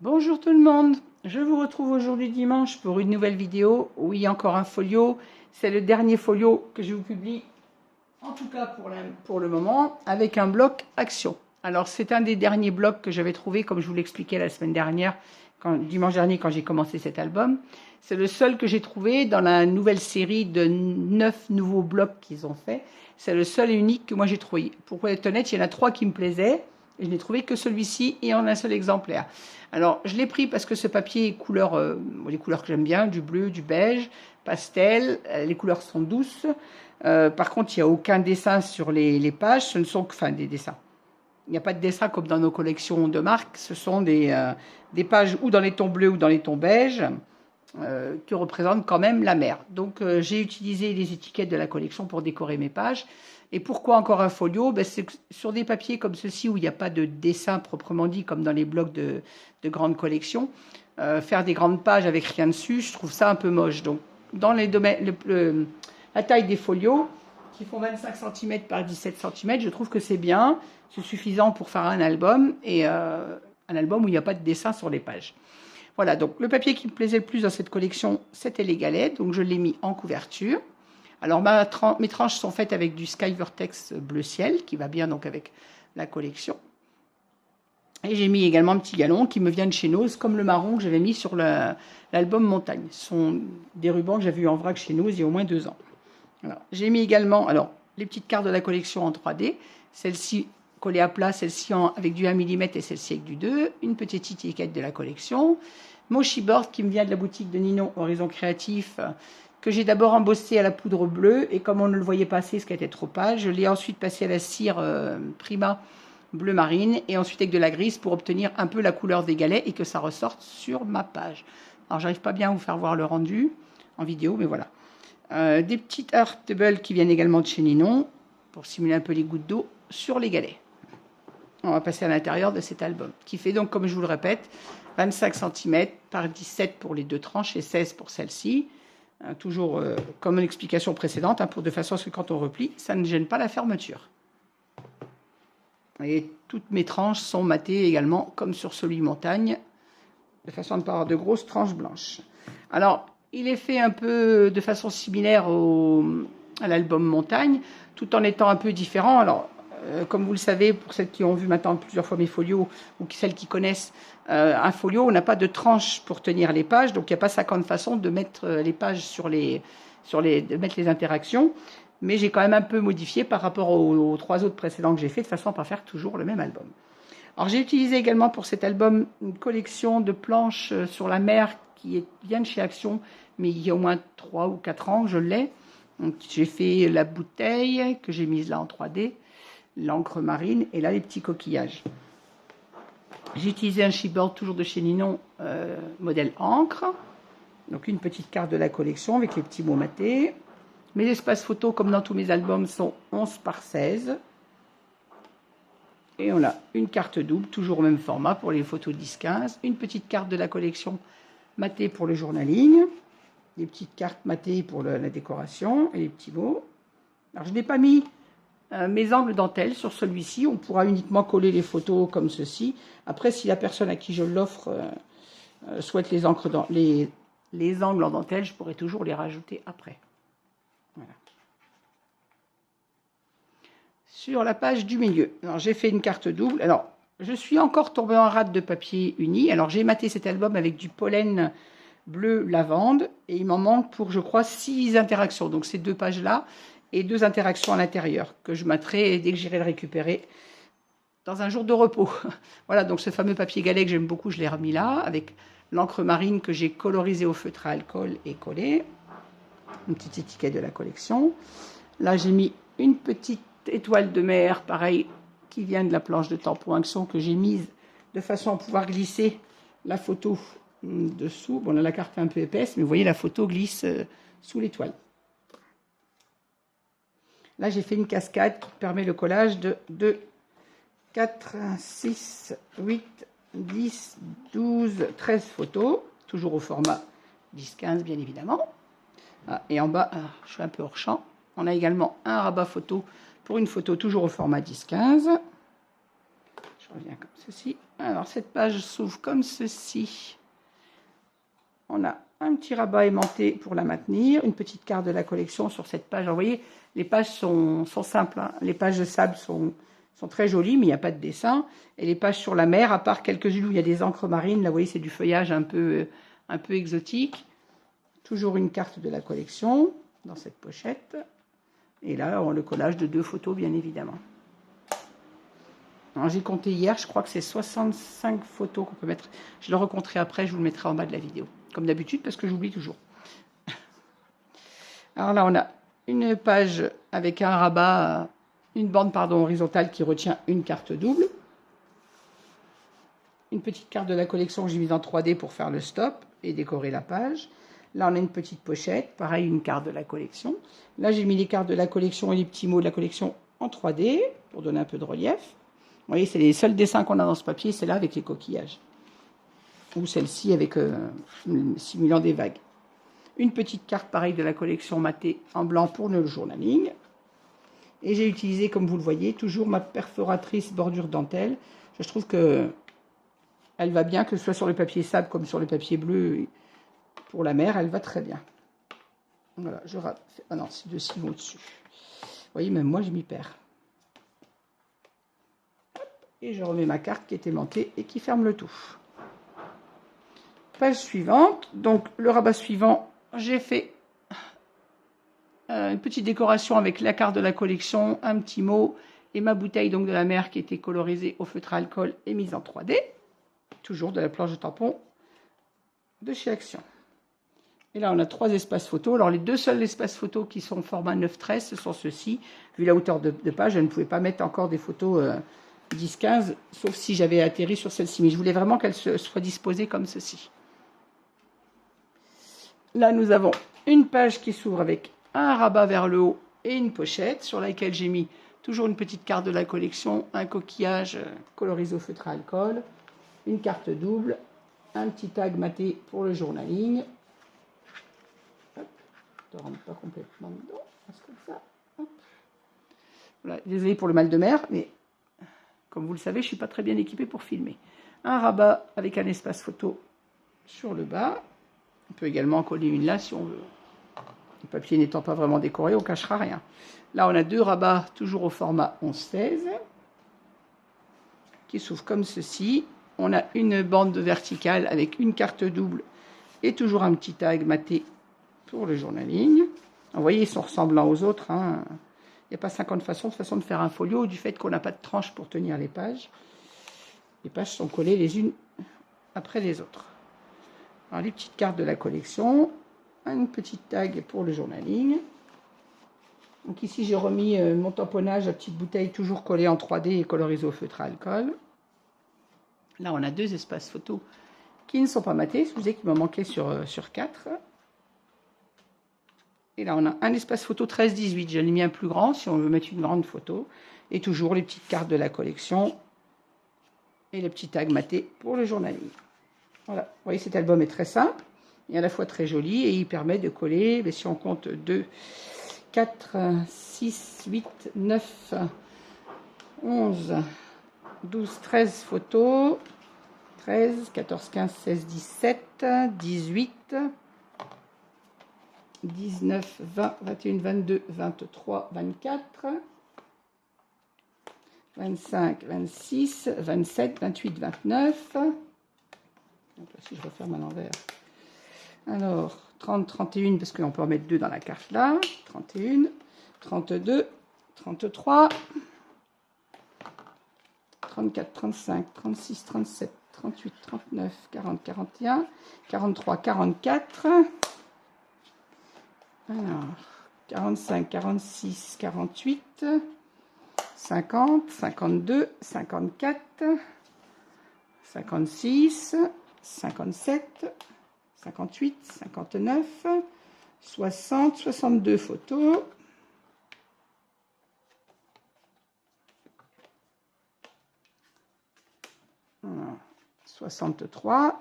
Bonjour tout le monde, je vous retrouve aujourd'hui dimanche pour une nouvelle vidéo. Oui, encore un folio, c'est le dernier folio que je vous publie, en tout cas pour le moment, avec un bloc action. Alors c'est un des derniers blocs que j'avais trouvé, comme je vous l'expliquais la semaine dernière, dimanche dernier quand j'ai commencé cet album. C'est le seul que j'ai trouvé dans la nouvelle série de 9 nouveaux blocs qu'ils ont fait. C'est le seul et unique que moi j'ai trouvé. Pour être honnête, il y en a 3 qui me plaisaient. Et je n'ai trouvé que celui-ci et en un seul exemplaire. Alors, je l'ai pris parce que ce papier est couleur, les couleurs que j'aime bien, du bleu, du beige, pastel. Les couleurs sont douces. Par contre, il n'y a aucun dessin sur les pages. Ce ne sont que, enfin, des dessins. Il n'y a pas de dessin comme dans nos collections de marques. Ce sont des pages ou dans les tons bleus ou dans les tons beiges qui représentent quand même la mer. Donc, j'ai utilisé les étiquettes de la collection pour décorer mes pages. Et pourquoi encore un folio? C'est sur des papiers comme ceci où il n'y a pas de dessin proprement dit comme dans les blocs de grandes collections. Faire des grandes pages avec rien dessus, je trouve ça un peu moche. Donc dans les domaines, la taille des folios qui font 25 cm par 17 cm, je trouve que c'est bien. C'est suffisant pour faire un album et un album où il n'y a pas de dessin sur les pages. Voilà, donc le papier qui me plaisait le plus dans cette collection, c'était les galets. Donc je l'ai mis en couverture. Alors mes tranches sont faites avec du Sky Vertex bleu ciel, qui va bien donc avec la collection. Et j'ai mis également un petit galon qui me vient de chez Nose, comme le marron que j'avais mis sur l'album Montagne. Ce sont des rubans que j'avais eu en vrac chez Nose il y a au moins 2 ans. J'ai mis également les petites cartes de la collection en 3D, celle-ci collée à plat, celle-ci avec du 1 mm et celle-ci avec du 2, une petite étiquette de la collection, Moshi Board qui me vient de la boutique de Ninon Horizon Créatif, que j'ai d'abord embossé à la poudre bleue, et comme on ne le voyait pas assez, ce qui était trop pâle, je l'ai ensuite passé à la cire Prima bleu marine, et ensuite avec de la grise pour obtenir un peu la couleur des galets et que ça ressorte sur ma page. Alors j'arrive pas bien à vous faire voir le rendu en vidéo, mais voilà. Des petites Art Table qui viennent également de chez Ninon, pour simuler un peu les gouttes d'eau sur les galets. On va passer à l'intérieur de cet album, qui fait donc, comme je vous le répète, 25 cm par 17 pour les 2 tranches et 16 pour celle-ci. Toujours comme l'explication précédente, de façon à ce que quand on replie, ça ne gêne pas la fermeture. Et toutes mes tranches sont matées également, comme sur celui montagne, de façon à ne pas avoir de grosses tranches blanches. Alors, il est fait un peu de façon similaire à l'album montagne, tout en étant un peu différent. Alors, comme vous le savez, pour celles qui ont vu maintenant plusieurs fois mes folios, ou celles qui connaissent un folio, on n'a pas de tranche pour tenir les pages, donc il n'y a pas 50 façons de mettre les pages de mettre les interactions, mais j'ai quand même un peu modifié par rapport aux 3 autres précédents que j'ai fait, de façon à ne pas faire toujours le même album. Alors j'ai utilisé également pour cet album une collection de planches sur la mer qui vient de chez Action, mais il y a au moins 3 ou 4 ans que je l'ai. Donc j'ai fait la bouteille que j'ai mise là en 3D, l'encre marine et là les petits coquillages. J'ai utilisé un chipboard toujours de chez Ninon, modèle encre. Donc une petite carte de la collection avec les petits mots matés. Mes espaces photos, comme dans tous mes albums, sont 11 par 16. Et on a une carte double, toujours au même format pour les photos 10-15. Une petite carte de la collection matée pour le journaling. Des petites cartes matées pour la décoration et les petits mots. Alors je n'ai pas mis mes angles dentelle sur celui-ci. On pourra uniquement coller les photos comme ceci. Après, si la personne à qui je l'offre souhaite les angles en dentelle, je pourrai toujours les rajouter après. Voilà. Sur la page du milieu, alors j'ai fait une carte double. Alors, je suis encore tombée en rate de papier uni. Alors, j'ai maté cet album avec du pollen bleu lavande et il m'en manque pour, je crois, 6 interactions. Donc, ces 2 pages-là et 2 interactions à l'intérieur que je materai dès que j'irai le récupérer dans un jour de repos. Voilà, donc ce fameux papier galet que j'aime beaucoup, je l'ai remis là avec l'encre marine que j'ai colorisée au feutre à alcool et collée. Une petite étiquette de la collection. Là, j'ai mis une petite étoile de mer, pareil, qui vient de la planche de tampon Action que j'ai mise de façon à pouvoir glisser la photo dessous. Bon, là, la carte est un peu épaisse, mais vous voyez, la photo glisse sous l'étoile. Là, j'ai fait une cascade qui permet le collage de 2, 4, 6, 8, 10, 12, 13 photos, toujours au format 10-15, bien évidemment. Et en bas, je suis un peu hors champ. On a également un rabat photo pour une photo toujours au format 10-15. Je reviens comme ceci. Alors, cette page s'ouvre comme ceci. On a un petit rabat aimanté pour la maintenir, une petite carte de la collection sur cette page. Alors, vous voyez, les pages sont simples, hein. Les pages de sable sont très jolies, mais il n'y a pas de dessin. Et les pages sur la mer, à part quelques-unes où il y a des encres marines, là, vous voyez, c'est du feuillage un peu exotique. Toujours une carte de la collection dans cette pochette. Et là, le collage de 2 photos, bien évidemment. J'ai compté hier, je crois que c'est 65 photos qu'on peut mettre. Je le recompterai après, je vous le mettrai en bas de la vidéo. Comme d'habitude, parce que j'oublie toujours. Alors là, on a une page avec un rabat, une bande horizontale qui retient une carte double. Une petite carte de la collection que j'ai mise en 3D pour faire le stop et décorer la page. Là, on a une petite pochette, pareil, une carte de la collection. Là, j'ai mis les cartes de la collection et les petits mots de la collection en 3D pour donner un peu de relief. Vous voyez, c'est les seuls dessins qu'on a dans ce papier, c'est là avec les coquillages. Ou celle-ci avec simulant des vagues. Une petite carte pareille de la collection matée en blanc pour le journaling. Et j'ai utilisé, comme vous le voyez, toujours ma perforatrice bordure dentelle. Je trouve que elle va bien, que ce soit sur le papier sable comme sur le papier bleu. Pour la mer, elle va très bien. Voilà, je rate. Ah non, c'est 2 cils au-dessus. Vous voyez, même moi, je m'y perds. Et je remets ma carte qui est aimantée et qui ferme le tout. Page suivante. Donc, le rabat suivant, j'ai fait une petite décoration avec la carte de la collection, un petit mot et ma bouteille donc de la mer qui était colorisée au feutre à alcool et mise en 3D. Toujours de la planche de tampon de chez Action. Et là, on a 3 espaces photos. Alors, les 2 seuls espaces photos qui sont format 9-13, ce sont ceux-ci. Vu la hauteur de page, je ne pouvais pas mettre encore des photos 10-15, sauf si j'avais atterri sur celle-ci. Mais je voulais vraiment qu'elle soit disposée comme ceci. Là, nous avons une page qui s'ouvre avec un rabat vers le haut et une pochette sur laquelle j'ai mis toujours une petite carte de la collection, un coquillage colorisé au feutre à alcool, une carte double, un petit tag maté pour le journaling. Hop, je ne rentre pas complètement dedans, comme ça. Hop. Voilà, désolé pour le mal de mer, mais comme vous le savez, je ne suis pas très bien équipée pour filmer. Un rabat avec un espace photo sur le bas. On peut également en coller une là si on veut. Le papier n'étant pas vraiment décoré, on ne cachera rien. Là, on a 2 rabats toujours au format 11-16 qui s'ouvrent comme ceci. On a une bande verticale avec une carte double et toujours un petit tag maté pour le journaling. Vous voyez, ils sont ressemblants aux autres. Hein. Il n'y a pas 50 façons de faire un folio du fait qu'on n'a pas de tranche pour tenir les pages. Les pages sont collées les unes après les autres. Alors, les petites cartes de la collection, une petite tag pour le journaling. Donc ici, j'ai remis mon tamponnage à petite bouteille toujours collée en 3D et colorisée au feutre à alcool. Là, on a 2 espaces photos qui ne sont pas matés. Je vous disais qu'il m'en manquait sur 4. Et là, on a un espace photo 13-18. Je l'ai mis un plus grand si on veut mettre une grande photo. Et toujours les petites cartes de la collection et les petits tags matés pour le journaling. Voilà, vous voyez, cet album est très simple et à la fois très joli et il permet de coller, mais si on compte 2, 4, 6, 8, 9, 11, 12, 13 photos, 13, 14, 15, 16, 17, 18, 19, 20, 21, 22, 23, 24, 25, 26, 27, 28, 29. Donc là, si je referme à l'envers. Alors, 30, 31, parce qu'on peut en mettre 2 dans la carte là. 31, 32, 33, 34, 35, 36, 37, 38, 39, 40, 41, 43, 44. Alors, 45, 46, 48, 50, 52, 54, 56, 57, 58, 59, 60, 62 photos. Voilà. 63,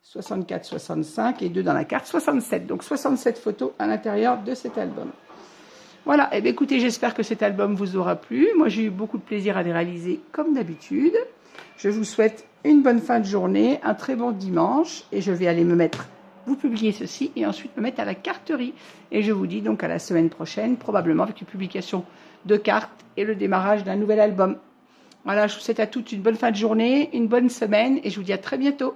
64, 65 et 2 dans la carte, 67. Donc 67 photos à l'intérieur de cet album. Voilà, et bien écoutez, j'espère que cet album vous aura plu. Moi, j'ai eu beaucoup de plaisir à les réaliser comme d'habitude. Je vous souhaite une bonne fin de journée, un très bon dimanche et je vais aller me mettre, vous publier ceci et ensuite me mettre à la carterie. Et je vous dis donc à la semaine prochaine, probablement avec une publication de cartes et le démarrage d'un nouvel album. Voilà, je vous souhaite à toutes une bonne fin de journée, une bonne semaine et je vous dis à très bientôt.